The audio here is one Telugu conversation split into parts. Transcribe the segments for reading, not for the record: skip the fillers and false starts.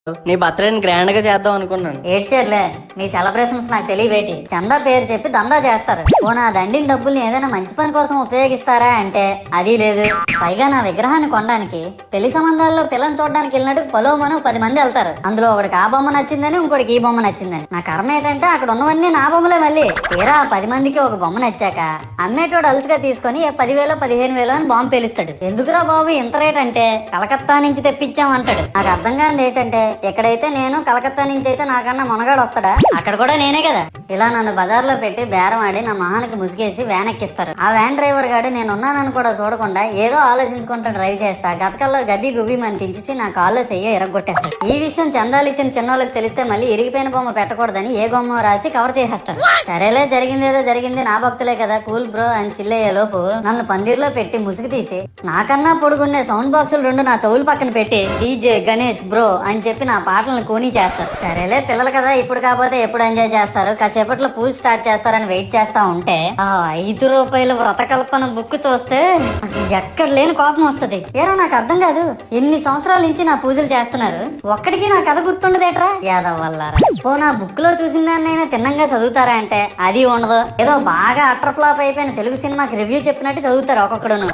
నీ బర్త్డేని గ్రాండ్ గా చేద్దాం అనుకున్నాను. ఏడ్చేర్లే, మీ సెలబ్రేషన్స్ నాకు తెలియబేటి. చందా పేరు చెప్పి దందా చేస్తారు. ఓ నా దండిన డబ్బుల్ని ఏదైనా మంచి పని కోసం ఉపయోగిస్తారా అంటే అది లేదు. పైగా నా విగ్రహాన్ని కొనడానికి పెళ్లి సంబంధాల్లో పిల్లని చూడడానికి వెళ్ళినట్టు పలోమను 10 మంది వెళ్తారు. అందులో ఒకడికి ఆ బొమ్మ నచ్చిందని, ఇంకోటికి ఈ బొమ్మ నచ్చిందని. నా కర్మ ఏంటంటే అక్కడ ఉన్నవన్నీ నా బొమ్మలే. మళ్ళీ తీరా 10 మందికి ఒక బొమ్మ నచ్చాక అమ్మేటోడు అలుసుగా తీసుకొని 10,000 15,000 అని బాంబు పేలుస్తాడు. ఎందుకురా బాబు ఇంత రేట్ అంటే కలకత్తా నుంచి తెప్పించామంటాడు. నాకు అర్థం కానిది ఏంటంటే ఎక్కడైతే నేను కలకత్తా నుంచి అయితే నాకన్నా మొనగాడు వస్తాడా, అక్కడ కూడా నేనే కదా. ఇలా నన్ను బజార్లో పెట్టి బేరం ఆడి నా మొహానికి ముసుగేసి వ్యాన్ ఎక్కిస్తారు. ఆ వ్యాన్ డ్రైవర్ గాడు నేనున్నానని కూడా చూడకుండా ఏదో ఆలోచించుకుంటూ డ్రైవ్ చేస్తా గతకల్లా గబ్బి గుబ్బి అని తించేసి నా కాల్లో చెయ్యి ఎరగొట్టేస్తాడు. ఈ విషయం చందాలు ఇచ్చిన చిన్నోళ్ళకి తెలిస్తే మళ్ళీ ఇరిగిపోయిన బొమ్మ పెట్టకూడదని ఏ బొమ్మ రాసి కవర్ చేసేస్తారు. సరేలే, జరిగిందేదో జరిగింది, నా భక్తులే కదా, కూల్ బ్రో అని చిల్లయ్యే లోపు నన్ను పందిర్లో పెట్టి ముసుగు తీసి నాకన్నా పొడుగుండే సౌండ్ బాక్సులు 2 నా చెవులు పక్కన పెట్టి డీజే గణేష్ బ్రో అని చెప్పి నా పాటలను కూని చేస్తారు. సరేలే పిల్లలు కదా, ఇప్పుడు కాకపోతే ఎప్పుడు ఎంజాయ్ చేస్తారు, కాసేపట్లో పూజ స్టార్ట్ చేస్తారని వెయిట్ చేస్తా ఉంటే ఆ 5 రూపాయల వ్రతకల్పన బుక్ చూస్తే అది ఎక్కడ లేని కోపం వస్తుంది. ఏరా నాకు అర్థం కాదు, ఎన్ని సంవత్సరాల నుంచి నా పూజలు చేస్తున్నారు, ఒక్కడికి నా కథ గుర్తుండదేట్రా యాదవ్ వల్లారా. ఓ నా బుక్ లో చూసిన దాన్నైనా తిన్నంగా చదువుతారా అంటే అది ఉండదు. ఏదో బాగా అటర్ ఫ్లాప్ అయిపోయిన తెలుగు సినిమాకి రివ్యూ చెప్పినట్టు చదువుతారు ఒక్కొక్కడును.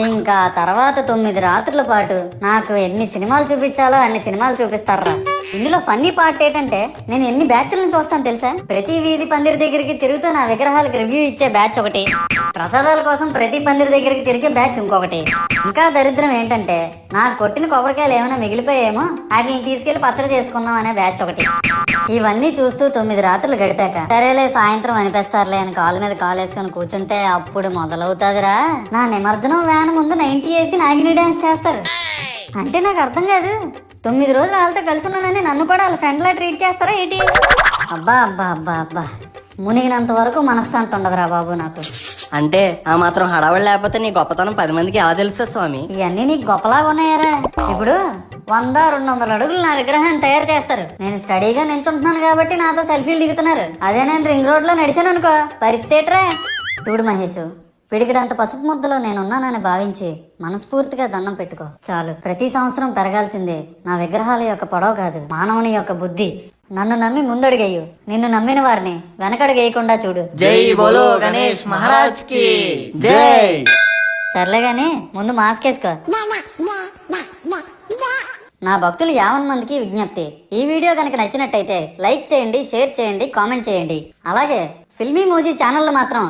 ఇంకా తర్వాత 9 రాత్రుల పాటు నాకు ఎన్ని సినిమాలు చూపించాలో అన్ని సినిమాలు చూపిస్తారా. ఇందులో ఫన్నీ పార్ట్ ఏంటంటే నేను ఎన్ని బ్యాచ్లను చూస్తాను తెలుసా. ప్రతి వీధి పందిరి దగ్గరికి తిరుగుతూ నా విగ్రహాలకు రివ్యూ ఇచ్చే బ్యాచ్ ఒకటి, ప్రసాదాల కోసం ప్రతి పందిరి దగ్గరికి తిరిగే బ్యాచ్ ఇంకొకటి. ఇంకా దరిద్రం ఏంటంటే నాకు కొట్టిన కొబ్బరికాయలు ఏమైనా మిగిలిపోయేమో వాటిని తీసుకెళ్లి పచ్చడి చేసుకుందాం అనే బ్యాచ్ ఒకటి. ఇవన్నీ చూస్తూ 9 రాత్రులు గడిపాక సరేలే సాయంత్రం అనిపిస్తారులే అని కాలు మీద కాలు వేసుకొని కూర్చుంటే అప్పుడు మొదలవుతాదిరా నా నిమజ్జనం వ్యాన్ ముందు 90 వేసి నాగిని డాన్స్ చేస్తారు. అంటే నాకు అర్థం కాదు, 9 రోజులు వాళ్ళతో కలిసి ఉన్నానని నన్ను కూడా వాళ్ళ ఫ్రెండ్ లా ట్రీట్ చేస్తారా ఏంటి? అబ్బా అబ్బా అబ్బా అబ్బా, మునిగినంత వరకు మనశ్శాంతి ఉండదురా బాబు నాకు. అంటే ఆ మాత్రం హడావడి లేకపోతే నీ గొప్పతనం 10 మందికి ఎలా తెలుసా స్వామి? ఇవన్నీ నీకు గొప్పలాగా ఉన్నాయారా. ఇప్పుడు 100-200 అడుగులు నా విగ్రహాన్ని తయారు చేస్తారు. నేను స్టడీగా నించుంటున్నాను కాబట్టి నాతో సెల్ఫీలు దిగుతున్నారు. అదే నేను రింగ్ రోడ్ లో నడిచాను అనుకో పరిస్థితిరా. చూడు మహేష్, పిడికిడంత పసుపు ముద్దలో నేనున్నానని భావించి మనస్ఫూర్తిగా దండం పెట్టుకో చాలు. ప్రతి సంవత్సరం పెరగాల్సిందే నా విగ్రహాల యొక్క పొడవు కాదు, మానవుని యొక్క బుద్ధి. నన్ను నమ్మి ముందడుగేయు, నిన్ను నమ్మిన వారిని వెనకడుగేయకుండా చూడు. జై బోలో గణేష్ మహారాజ్ కి జై. సర్లే గాని ముందు మాస్క్ వేసుకో. నా భక్తులు 50 మందికి విజ్ఞప్తి, ఈ వీడియో కనుక నచ్చినట్టయితే లైక్ చేయండి, షేర్ చేయండి, కామెంట్ చేయండి. అలాగే ఫిల్మీ మూజీ ఛానల్ మాత్రం